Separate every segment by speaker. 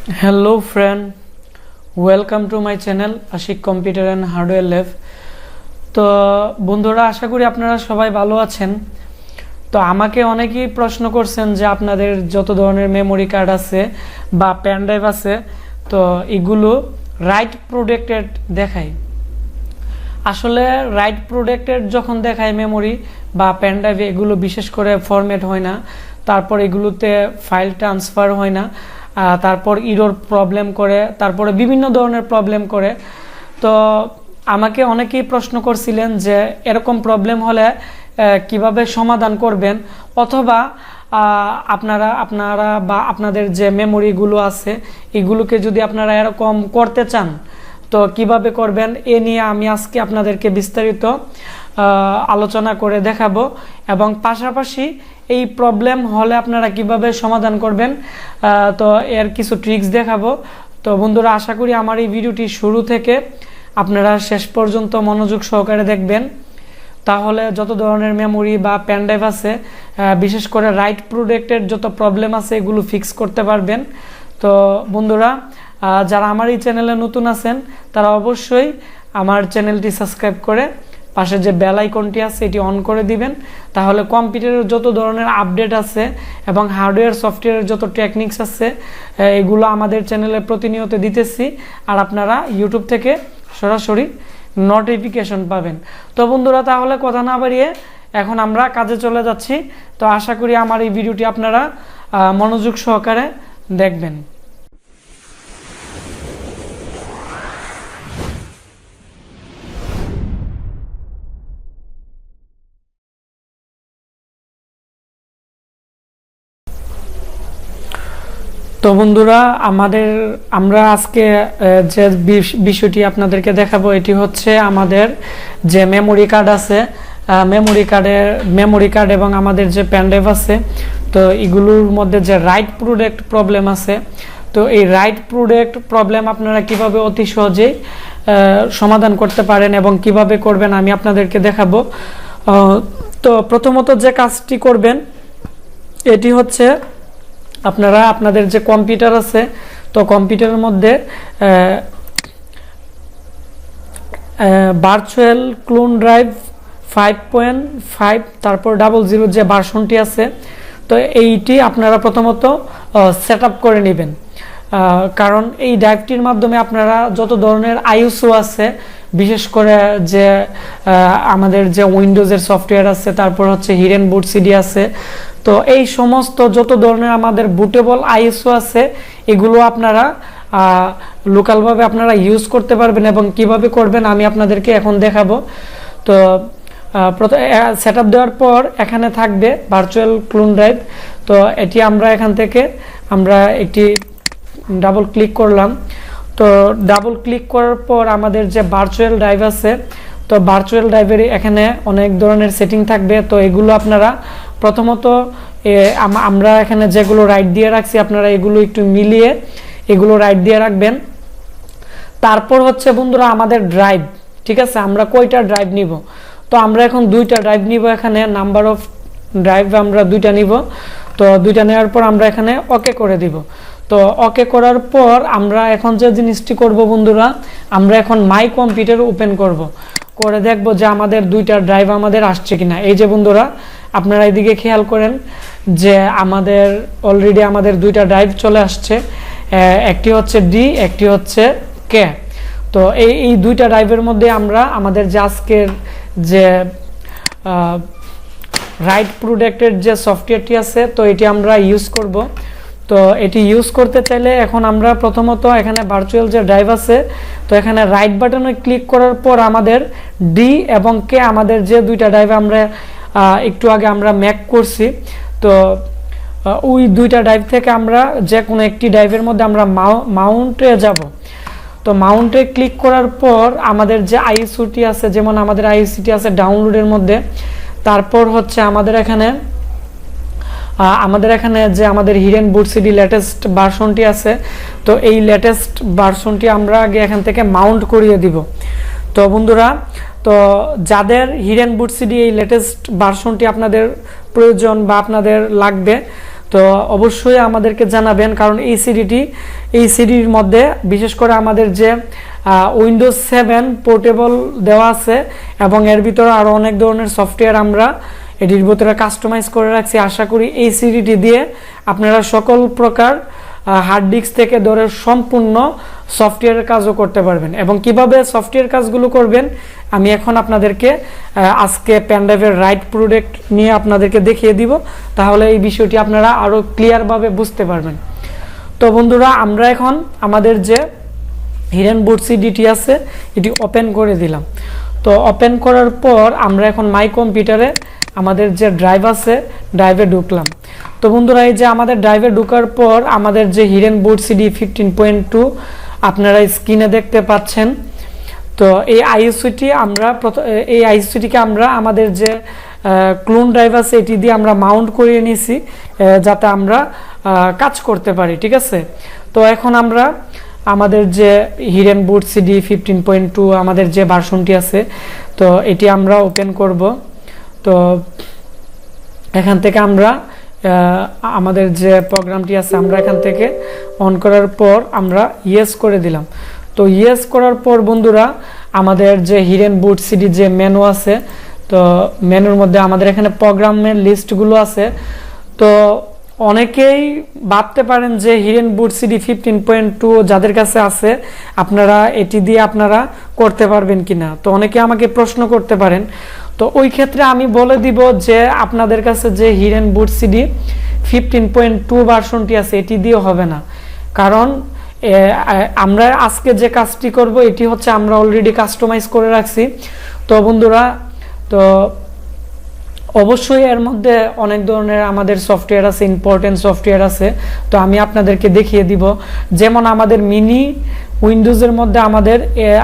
Speaker 1: Hello friend, welcome to my channel Ashik Computer and Hardware Lab। তো বন্ধুরা আশা করি আপনারা সবাই ভালো আছেন। তো আমাকে অনেকেই প্রশ্ন করছেন যে আপনাদের যত ধরনের মেমোরি কার্ড আছে বা পেন ড্রাইভ আছে তো এগুলো রাইট প্রোটেক্টেড দেখায়। আসলে রাইট প্রোটেক্টেড যখন দেখায় মেমোরি বা পেন ড্রাইভে এগুলো বিশেষ করে ফরম্যাট হয় না, তারপর এগুলোতে ফাইল ট্রান্সফার হয় না, তারপর ইরর প্রবলেম করে, তারপরে বিভিন্ন ধরনের প্রবলেম করে। তো আমাকে অনেকেই প্রশ্ন করছিলেন যে এরকম প্রবলেম হলে কিভাবে সমাধান করবেন, অথবা আপনারা বা আপনাদের যে মেমোরিগুলো আছে এগুলোকে যদি আপনারা এরকম করতে চান তো কিভাবে করবেন এ নিয়ে আমি আজকে আপনাদেরকে বিস্তারিত আলোচনা করে দেখাবো, এবং পাশাপাশি এই প্রবলেম হলে আপনারা কিভাবে সমাধান করবেন তো এর কিছু ট্রিক্স দেখাবো। তো বন্ধুরা আশা করি আমার এই ভিডিওটি শুরু থেকে আপনারা শেষ পর্যন্ত মনোযোগ সহকারে দেখবেন, তাহলে যত ধরনের মেমোরি বা পেন ড্রাইভ আছে বিশেষ করে রাইট প্রোটেক্টেড যত প্রবলেম আছে এগুলো ফিক্স করতে পারবেন। তো বন্ধুরা যারা আমার এই চ্যানেলে নতুন আছেন তারা অবশ্যই আমার চ্যানেলটি সাবস্ক্রাইব করে পাশে যে বেল আইকনটি আছে এটি অন করে দিবেন, তাহলে কম্পিউটারের যত ধরনের আপডেট আছে এবং হার্ডওয়্যার সফটওয়্যারের যত টেকনিক্স আছে এগুলো আমাদের চ্যানেলে প্রতিনিয়ত দিতেছি, আর আপনারা ইউটিউব থেকে সরাসরি নোটিফিকেশন পাবেন। তো বন্ধুরা তাহলে কথা না বাড়িয়ে এখন আমরা কাজে চলে যাচ্ছি। তো আশা করি আমার এই ভিডিওটি আপনারা মনোযোগ সহকারে দেখবেন। তো বন্ধুরা আমরা আজকে যে বিষয়টি আপনাদেরকে দেখাবো এটি হচ্ছে আমাদের যে মেমোরি কার্ড আছে, মেমোরি কার্ড এবং আমাদের যে পেন ড্রাইভ আছে তো এগুলোর মধ্যে যে রাইট প্রোটেক্ট প্রবলেম আছে, তো এই রাইট প্রোটেক্ট প্রবলেম আপনারা কিভাবে অতি সহজেই সমাধান করতে পারেন এবং কিভাবে করবেন আমি আপনাদেরকে দেখাবো। তো প্রথমত যে কাজটি করবেন এটি হচ্ছে আপনারা আপনাদের যে কম্পিউটার আছে তো কম্পিউটারের মধ্যে ভার্চুয়াল ক্লোন ড্রাইভ 5.5 তারপর 00 যে ভার্সনটি আছে তো এইটি আপনারা প্রথমত সেট আপ করে নেবেন, কারণ এই ড্রাইভটির মাধ্যমে আপনারা যত ধরনের আইএসও আছে বিশেষ করে যে আমাদের যে উইন্ডোজের সফটওয়্যার আছে, তারপর হচ্ছে হিডেন বুট সিডি আছে, তো এই সমস্ত যত ধরনের আমাদের বুটেবল আইএসও আছে এগুলো আপনারা লোকালভাবে আপনারা ইউজ করতে পারবেন, এবং কিভাবে করবেন আমি আপনাদেরকে এখন দেখাবো। তো সেট আপ দেওয়ার পর এখানে থাকবে ভার্চুয়াল ক্লোন ড্রাইভ, তো এটি আমরা এখান থেকে আমরা একটি ডাবল ক্লিক করলাম। তো ডাবল ক্লিক করার পর আমাদের যে ভার্চুয়াল ড্রাইভ আছে তো ভার্চুয়াল ড্রাইভের এখানে অনেক ধরনের সেটিং থাকবে, তো এগুলো আপনারা প্রথমত আমরা এখানে যেগুলো রাইট দিয়ে রাখছি আপনারা এগুলো একটু মিলিয়ে এগুলো রাইট দিয়ে রাখবেন। তারপর হচ্ছে বন্ধুরা আমাদের ড্রাইভ, ঠিক আছে, আমরা কয়টা ড্রাইভ নিব, তো আমরা এখন দুইটা ড্রাইভ নিব, এখানে নাম্বার অফ ড্রাইভ আমরা দুইটা নিব। তো দুইটা নেওয়ার পর আমরা এখানে ওকে করে দিব। তো ওকে করার পর আমরা এখন যে জিনিসটি করব বন্ধুরা, আমরা এখন মাই কম্পিউটার ওপেন করব, করে দেখব যে আমাদের দুইটা ড্রাইভ আমাদের আসছে কিনা। এই যে বন্ধুরা আপনারা এদিকে খেয়াল করেন যে আমাদের অলরেডি আমাদের দুইটা ড্রাইভ চলে আসছে, একটি হচ্ছে ডি একটি হচ্ছে কে। তো এই দুইটা ড্রাইভের মধ্যে আমরা আমাদের যে আজকের যে রাইট প্রোটেক্টেড যে সফটওয়্যারটি আছে তো এটি আমরা ইউজ করব। তো এটি ইউজ করতে চাইলে এখন আমরা প্রথমত এখানে ভার্চুয়াল যে ড্রাইভ আছে তো এখানে রাইট বাটনে ক্লিক করার পর আমাদের ডি এবং কে আমাদের যে দুইটা ড্রাইভ আমরা একটু আগে আমরা ম্যাক করছি, তো ওই দুইটা ড্রাইভ থেকে আমরা যে কোনো একটি ড্রাইভের মধ্যে আমরা মাউন্টে যাব। তো মাউন্টে ক্লিক করার পর আমাদের যে আইএসওটি আছে, যেমন আমাদের আইএসওটি আছে ডাউনলোডের মধ্যে, তারপর হচ্ছে আমাদের এখানে যে আমাদের হিডেন বুট সিডি লেটেস্ট ভার্সনটি আছে তো এই লেটেস্ট ভার্সনটি আমরা আগে এখান থেকে মাউন্ট করিয়ে দিব। তো বন্ধুরা তো যাদের হিডেন বুট সিডি এই লেটেস্ট ভার্সনটি আপনাদের প্রয়োজন বা আপনাদের লাগবে তো অবশ্যই আমাদেরকে জানাবেন, কারণ এই সিডির মধ্যে বিশেষ করে আমাদের যে উইন্ডোজ 7 পোর্টেবল দেওয়া আছে এবং এর ভিতরে আরও অনেক ধরনের সফটওয়্যার আমরা এটির ভিতরে কাস্টমাইজ করে রাখছি। আশা করি এই সিডিটি দিয়ে আপনারা সকল প্রকার হার্ড ডিস্ক থেকে ধরে সম্পূর্ণ সফটওয়্যারের কাজও করতে পারবেন। এবং কিভাবে সফটওয়্যার কাজগুলো করবেন আমি এখন আপনাদেরকে আজকে পেনড্রাইভের রাইট প্রোডাক্ট নিয়ে আপনাদেরকে দেখিয়ে দিব, তাহলে এই বিষয়টি আপনারা আরও ক্লিয়ারভাবে বুঝতে পারবেন। তো বন্ধুরা, আমরা এখন আমাদের যে হিডেন বুট সিডিটি আছে এটি ওপেন করে দিলাম। তো ওপেন করার পর আমরা এখন মাই কম্পিউটারে আমাদের যে ড্রাইভ আছে ড্রাইভে ঢুকলাম। তো বন্ধুরা, এই যে আমাদের ড্রাইভে ঢোকার পর আমাদের যে হিডেন বুট সিডি 15.2 আপনারা স্ক্রিনে দেখতে পাচ্ছেন। তো এই আইএসসিটিকে আমরা আমাদের যে ক্লোন ড্রাইভ আছে এটি দিয়ে আমরা মাউন্ট করিয়ে নিয়েছি যাতে আমরা কাজ করতে পারি, ঠিক আছে। তো এখন আমরা আমাদের যে হিডেন বুট সিডি 15.2 আমাদের যে ভার্সনটি আছে তো এটি আমরা ওপেন করব। তো এখান থেকে আমরা আমাদের যে প্রোগ্রামটি আছে আমরা এখান থেকে অন করার পর আমরা ইয়েস করে দিলাম। তো ইয়েস করার পর বন্ধুরা, আমাদের যে হিডেন বুট সিডি যে মেনু আছে, তো মেনুর মধ্যে আমাদের এখানে প্রোগ্রামের লিস্টগুলো আছে। তো অনেকেই ভাবতে পারেন যে হিডেন বুট সিডি 15.2 যাদের কাছে আছে আপনারা এটি দিয়ে আপনারা করতে পারবেন কিনা। তো অনেকে আমাকে প্রশ্ন করতে পারেন। তো ওই ক্ষেত্রে আমি বলে দিব যে আপনাদের কাছে যে হিডেন বুট সিডি 15.2 ভার্সনটি আছে এটি দিয়ে হবে না, কারণ আমরা আজকে যে কাজটি করব এটি হচ্ছে আমরা অলরেডি কাস্টমাইজ করে রাখছি। তো বন্ধুরা, তো অবশ্যই এর মধ্যে অনেক ধরনের আমাদের সফটওয়্যার আছে, ইম্পর্টেন্ট সফটওয়্যার আছে। তো আমি আপনাদেরকে দেখিয়ে দিব, যেমন আমাদের মিনি উইন্ডোজের মধ্যে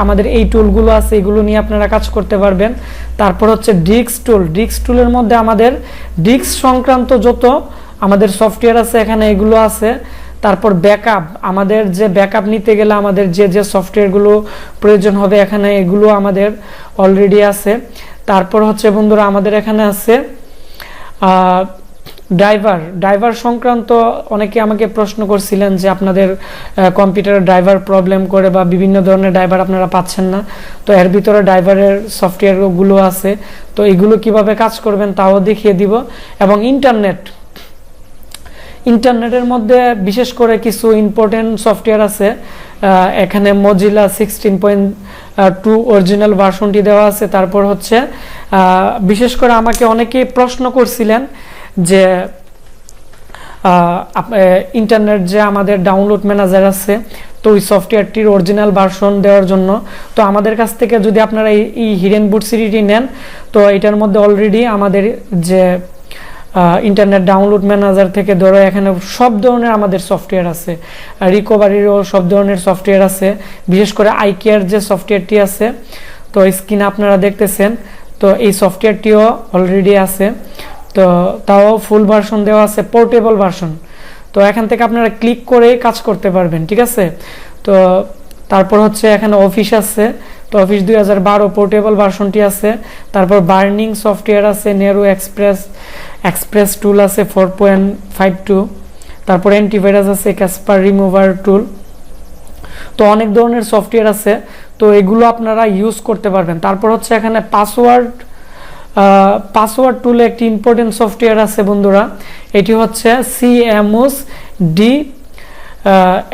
Speaker 1: আমাদের এই টুলগুলো আছে, এগুলো নিয়ে আপনারা কাজ করতে পারবেন। তারপর হচ্ছে ডিস্ক টুলের মধ্যে আমাদের ডিস্ক সংক্রান্ত যত আমাদের সফটওয়্যার আছে এখানে এগুলো আছে। তারপর ব্যাকআপ, আমাদের যে ব্যাকআপ নিতে গেলে আমাদের যে সফটওয়্যারগুলো প্রয়োজন হবে এখানে এগুলো আমাদের অলরেডি আছে। তারপর হচ্ছে বন্ধুরা আমাদের এখানে আছে ড্রাইভার সংক্রান্ত অনেকে আমাকে প্রশ্ন করছিলেন যে আপনাদের কম্পিউটারে ড্রাইভার প্রবলেম করে বা বিভিন্ন ধরনের ড্রাইভার আপনারা পাচ্ছেন না। তো এর ভিতরে ড্রাইভারের সফটওয়্যারগুলো আছে, তো এগুলো কিভাবে কাজ করবেন তাও দেখিয়ে দিব। এবং ইন্টারনেটের মধ্যে বিশেষ করে কিছু ইম্পর্টেন্ট সফটওয়্যার আছে। এখানে মজিলা 16.2 অরিজিনাল ভার্সনটি দেওয়া আছে। তারপর হচ্ছে বিশেষ করে আমাকে অনেকেই প্রশ্ন করছিলেন যে ইন্টারনেট যে আমাদের ডাউনলোড ম্যানেজার আছে তো ওই সফটওয়্যারটির অরিজিনাল ভার্সন দেওয়ার জন্য তো আমাদের কাছ থেকে যদি আপনারা এই হিডেন বুট সিডিটি নেন তো এটার মধ্যে অলরেডি আমাদের যে ইন্টারনেট ডাউনলোড ম্যানেজার থেকে ধরো এখানে সব ধরনের আমাদের সফটওয়্যার আছে, রিকভারিরও সব ধরনের সফটওয়্যার আছে। বিশেষ করে আইকেয়ার যে সফটওয়্যারটি আছে তো স্ক্রিনে আপনারা দেখতেছেন, তো এই সফটওয়্যারটিও অলরেডি আছে। তো তাও ফুল ভার্সন দেওয়া আছে, পোর্টেবল ভার্সন। তো এখান থেকে আপনারা ক্লিক করে কাজ করতে পারবেন, ঠিক আছে। তো তারপর হচ্ছে এখানে অফিস আছে, তো অফিস 2012 পোর্টেবল ভার্সনটি আছে। তারপর বার্নিং সফটওয়্যার আছে, নেরো এক্সপ্রেস টুল আছে 4.52। তারপর অ্যান্টিভাইরাস আছে, ক্যাসপার রিমুভার টুল। তো অনেক ধরনের সফটওয়্যার আছে, তো এগুলো আপনারা ইউজ করতে পারবেন। তারপর হচ্ছে এখানে পাসওয়ার্ড টুলে একটি ইম্পর্টেন্ট সফটওয়্যার আছে বন্ধুরা, এটি হচ্ছে CMOS ডি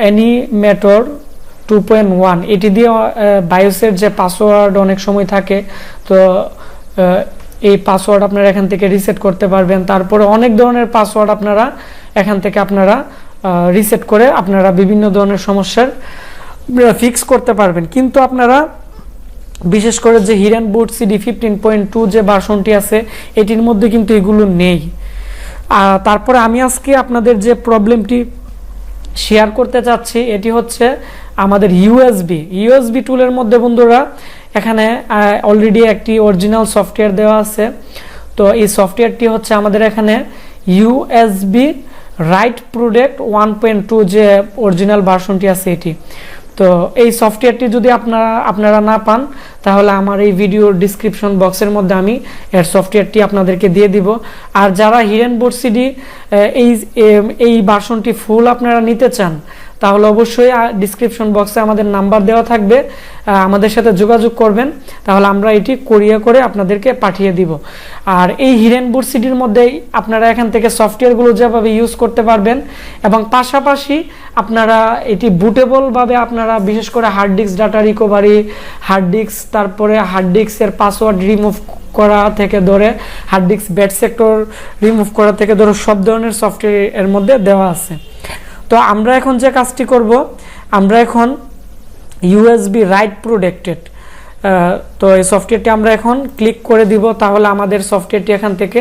Speaker 1: অ্যানিমেটর 2.1। এটি দিয়ে বায়োসের যে পাসওয়ার্ড অনেক সময় থাকে, তো এই পাসওয়ার্ড আপনারা এখান থেকে রিসেট করতে পারবেন। তারপরে অনেক ধরনের পাসওয়ার্ড আপনারা এখান থেকে আপনারা রিসেট করে আপনারা বিভিন্ন ধরনের সমস্যার ফিক্স করতে পারবেন। কিন্তু আপনারা বিশেষ করে যে হিডেন বুট সিডি 15.2 যে ভার্সনটি আছে এটির মধ্যে কিন্তু এগুলো নেই। তারপরে আমি আজকে আপনাদের যে প্রবলেমটি শেয়ার করতে চাচ্ছি এটি হচ্ছে আমাদের ইউএসবি টুলের মধ্যে বন্ধুরা এখানে অলরেডি একটি অরিজিনাল সফটওয়্যার দেওয়া আছে। তো এই সফটওয়্যারটি হচ্ছে আমাদের এখানে ইউএসবি রাইট প্রোডাক্ট 1.2 যে অরিজিনাল ভার্সনটি আছে এটি। তো এই সফটওয়্যারটি যদি আপনারা না পান, তাহলে আমার এই ভিডিওর ডিসক্রিপশন বক্সের মধ্যে আমি এর সফটওয়্যারটি আপনাদেরকে দিয়ে দিব। আর যারা হিরেনবোর্ড সিডি এই ভার্সনটি ফুল আপনারা নিতে চান, তাহলে অবশ্যই ডিসক্রিপশন বক্সে আমাদের নাম্বার দেওয়া থাকবে, আমাদের সাথে যোগাযোগ করবেন, তাহলে আমরা এটি কুরিয়ার করে আপনাদেরকে পাঠিয়ে দিব। আর এই হিরেনবোর্ড সিডির মধ্যেই আপনারা এখান থেকে সফটওয়্যারগুলো যেভাবে ইউজ করতে পারবেন, এবং পাশাপাশি আপনারা এটি বুটেবলভাবে আপনারা বিশেষ করে hard disk data recovery, hard disk, তারপরে হার্ড ডিস্কের পাসওয়ার্ড রিমুভ করা থেকে ধরে hard disk bad sector remove করা থেকে ধরে সব ধরনের সফটওয়্যার এর মধ্যে দেওয়া আছে। তো আমরা এখন যে কাজটি করব, আমরা এখন ইউএসবি রাইট প্রোটেক্টেড, তো এই সফটওয়্যারটি আমরা এখন ক্লিক করে দিব, তাহলে আমাদের সফটওয়্যারটি এখান থেকে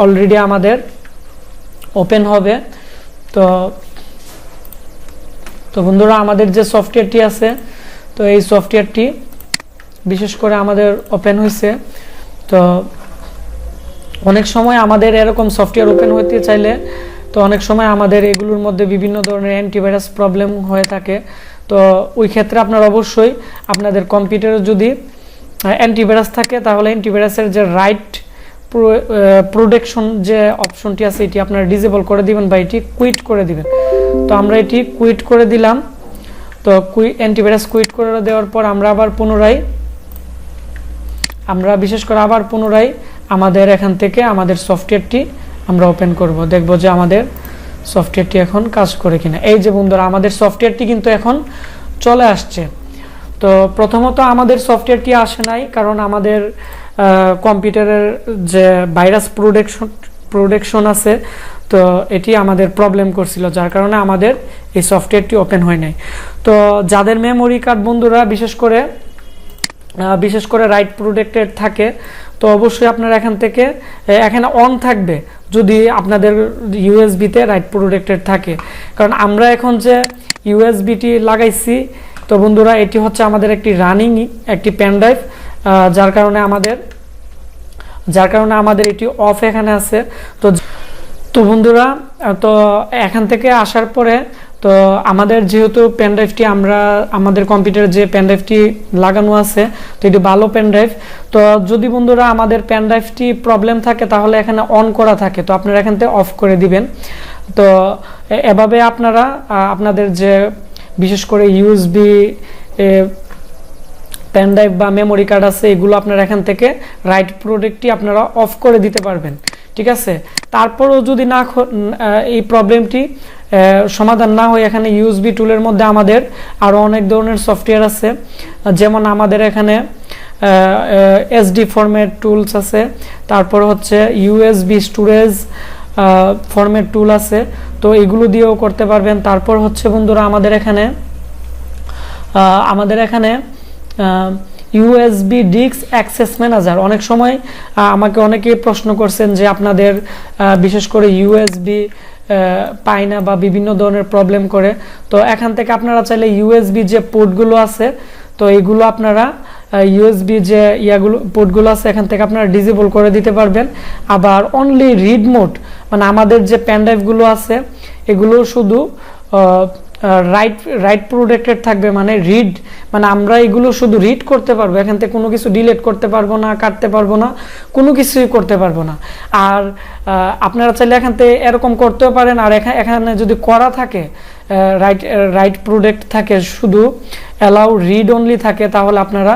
Speaker 1: অলরেডি আমাদের ওপেন হবে। তো বন্ধুরা, আমাদের যে সফটওয়্যারটি আছে, তো এই সফটওয়্যারটি বিশেষ করে আমাদের ওপেন হয়েছে। তো অনেক সময় আমাদের এরকম সফটওয়্যার ওপেন হতে চাইলে, তো অনেক সময় আমাদের এগুলোর মধ্যে বিভিন্ন ধরনের অ্যান্টিভাইরাস প্রবলেম হয়ে থাকে। তো ওই ক্ষেত্রে আপনারা অবশ্যই আপনাদের কম্পিউটারে যদি অ্যান্টিভাইরাস থাকে, তাহলে অ্যান্টিভাইরাসের যে রাইট প্রোটেকশন যে অপশনটি আছে, এটি আপনারা ডিসেবল করে দিবেন বা এটি কুইট করে দিবেন। তো আমরা এটি কুইট করে দিলাম। তো অ্যান্টিভাইরাস কুইট করে দেওয়ার পর আমরা বিশেষ করে আবার পুনরায় আমাদের এখান থেকে আমাদের সফটওয়্যারটি আমরা ওপেন করব, দেখব যে আমাদের সফটওয়্যারটি এখন কাজ করে কিনা। এই যে বন্ধুরা, আমাদের সফটওয়্যারটি কিন্তু এখন চলে আসছে। তো প্রথমত আমাদের সফটওয়্যারটি আসে নাই, কারণ আমাদের কম্পিউটারের যে ভাইরাস প্রোটেকশন আছে, তো এটি আমাদের প্রবলেম করছিল, যার কারণে আমাদের এই সফটওয়্যারটি ওপেন হয় নাই। তো যাদের মেমোরি কার্ড বন্ধুরা বিশেষ করে রাইট প্রোটেক্টেড থাকে, তো অবশ্যই আপনারা এখানে অন থাকবে যদি আপনাদের ইউএসবিতে রাইট প্রোটেক্টেড থাকে। কারণ আমরা এখন যে ইউএসবিটি লাগাইছি, তো বন্ধুরা এটি হচ্ছে আমাদের একটি রানিং একটি পেন ড্রাইভ, যার কারণে আমাদের এটি অফ এখানে আছে। তো বন্ধুরা, তো এখান থেকে আসার পরে, তো আমাদের যেহেতু পেন ড্রাইভটি আমাদের কম্পিউটারে যে পেন ড্রাইভটি লাগানো আছে, তো এটি ভালো পেন ড্রাইভ। তো যদি বন্ধুরা আমাদের পেন ড্রাইভটি প্রবলেম থাকে, তাহলে এখানে অন করা থাকে, তো আপনারা এখান থেকে অফ করে দিবেন। তো এভাবে আপনারা আপনাদের যে বিশেষ করে ইউএসবি পেন ড্রাইভ বা মেমোরি কার্ড আছে, এগুলো আপনারা এখান থেকে রাইট প্রোটেক্টটি আপনারা অফ করে দিতে পারবেন, ঠিক আছে। তারপরেও যদি এই প্রবলেমটি সমাধান না হয়, এখানে ইউএসবি টুলের মধ্যে আমাদের আরও অনেক ধরনের সফটওয়্যার আছে, যেমন আমাদের এখানে এসডি ফরম্যাট টুলস আছে, তারপর হচ্ছে ইউএসবি স্টোরেজ ফরম্যাট টুল আছে, তো এগুলো দিয়েও করতে পারবেন। তারপর হচ্ছে বন্ধুরা আমাদের এখানে ইউএসবি ডিস্ক অ্যাক্সেস ম্যানেজার। অনেক সময় আমাকে অনেকেই প্রশ্ন করছেন যে আপনাদের বিশেষ করে ইউএসবি পায় না বা বিভিন্ন ধরনের প্রবলেম করে, তো এখান থেকে আপনারা চাইলে ইউএসবি যে পোর্টগুলো আছে, তো এইগুলো আপনারা ইউএসবি যে পোর্টগুলো আছে, এখান থেকে আপনারা ডিসেবল করে দিতে পারবেন। আবার অনলি রিড মোড, মানে আমাদের যে পেন ড্রাইভগুলো আছে, এগুলো শুধু রাইট প্রোটেক্টেড থাকবে, মানে আমরা এগুলো শুধু রিড করতে পারবো, এখান থেকে কোনো কিছু ডিলিট করতে পারবো না, কাটতে পারবো না, কোনো কিছুই করতে পারবো না। আর আপনারা চাইলে এখান থেকে এরকম করতেও পারেন। আর এখানে যদি করা থাকে রাইট প্রোটেক্ট থাকে, শুধু অ্যালাউ রিড অনলি থাকে, তাহলে আপনারা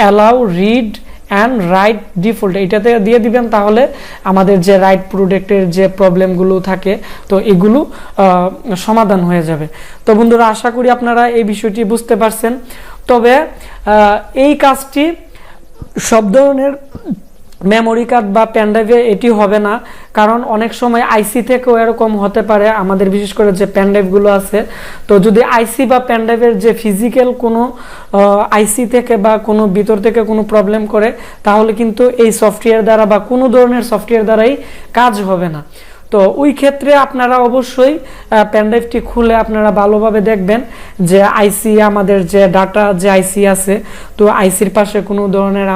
Speaker 1: allow read and right default এটাতে দিয়ে দিবেন, তাহলে আমাদের যে রাইট প্রোটেক্টের যে প্রবলেমগুলো থাকে, তো এগুলো সমাধান হয়ে যাবে। তো বন্ধুরা, আশা করি আপনারা এই বিষয়টি বুঝতে পারছেন। তবে এই কাজটি সব ধরনের মেমোরি কার্ড বা পেন ড্রাইভে এটি হবে না, কারণ অনেক সময় আইসি থেকেও এরকম হতে পারে। আমাদের বিশেষ করে যে পেন ড্রাইভগুলো আছে, তো যদি আইসি বা পেন ড্রাইভের যে ফিজিক্যাল কোনো আইসি থেকে বা কোনো ভিতর থেকে কোনো প্রবলেম করে, তাহলে কিন্তু এই সফটওয়্যার দ্বারা বা কোনো ধরনের সফটওয়্যার দ্বারাই কাজ হবে না। তো ওই ক্ষেত্রে আপনারা অবশ্যই পেন ড্রাইভটি খুলে আপনারা ভালোভাবে দেখবেন যে আইসি, আমাদের যে ডাটা যে আইসি আছে, তো আইসির পাশে কোনো ধরনের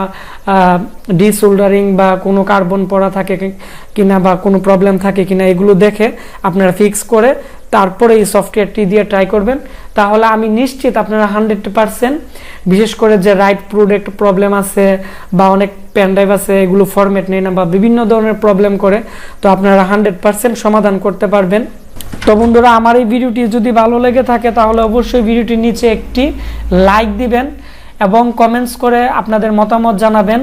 Speaker 1: ডিসোল্ডারিং বা কোনো কার্বন পড়া থাকে কিনা বা কোনো প্রবলেম থাকে কিনা, এগুলো দেখে আপনারা ফিক্স করে তারপরে এই সফটওয়্যারটি দিয়ে ট্রাই করবেন, তাহলে আমি নিশ্চিত আপনারা 100%, বিশেষ করে যে রাইট প্রোডাক্ট প্রবলেম আছে বা অনেক পেন ড্রাইভ আছে এগুলো ফরম্যাট নেই না বা বিভিন্ন ধরনের প্রবলেম করে, তো আপনারা 100% সমাধান করতে পারবেন। তো বন্ধুরা, আমার এই ভিডিওটি যদি ভালো লেগে থাকে তাহলে অবশ্যই ভিডিওটির নিচে একটি লাইক দিবেন এবং কমেন্টস করে আপনাদের মতামত জানাবেন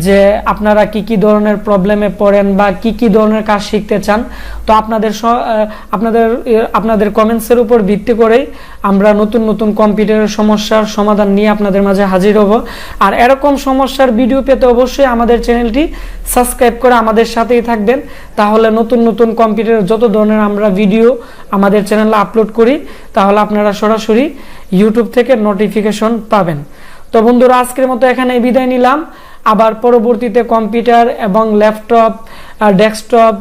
Speaker 1: যে আপনারা কি কি ধরনের প্রবলেমে পড়েন বা কি কি ধরনের কাজ শিখতে চান। তো আপনাদের কমেন্টসের উপর ভিত্তি করেই আমরা নতুন নতুন কম্পিউটারের সমস্যার সমাধান নিয়ে আপনাদের মাঝে হাজির হব। আর এরকম সমস্যার ভিডিও পেতে অবশ্যই আমাদের চ্যানেলটি সাবস্ক্রাইব করে আমাদের সাথেই থাকবেন, তাহলে নতুন নতুন কম্পিউটারের যত ধরনের আমরা ভিডিও আমাদের চ্যানেলে আপলোড করি তাহলে আপনারা সরাসরি ইউটিউব থেকে নোটিফিকেশন পাবেন। তো বন্ধুরা, আজকের মতো এখানে বিদায় নিলাম। আবার পরবর্তীতে কম্পিউটার এবং ল্যাপটপ, ডেস্কটপ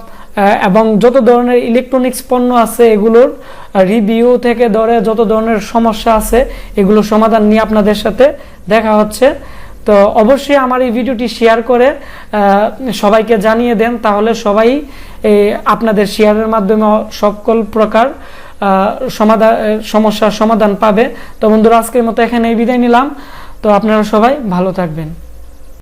Speaker 1: এবং যত ধরনের ইলেকট্রনিক্স পণ্য আছে এগুলোর রিভিউ থেকে ধরে যত ধরনের সমস্যা আছে এগুলো সমাধান নিয়ে আপনাদের সাথে দেখা হচ্ছে। তো অবশ্যই আমার এই ভিডিওটি শেয়ার করে সবাইকে জানিয়ে দেন, তাহলে সবাই আপনাদের শেয়ারের মাধ্যমে সকল প্রকার সমস্যার সমাধান পাবে। তো বন্ধুরা, আজকের মতো এখানে বিদায় নিলাম। তো আপনারা সবাই ভালো থাকবেন।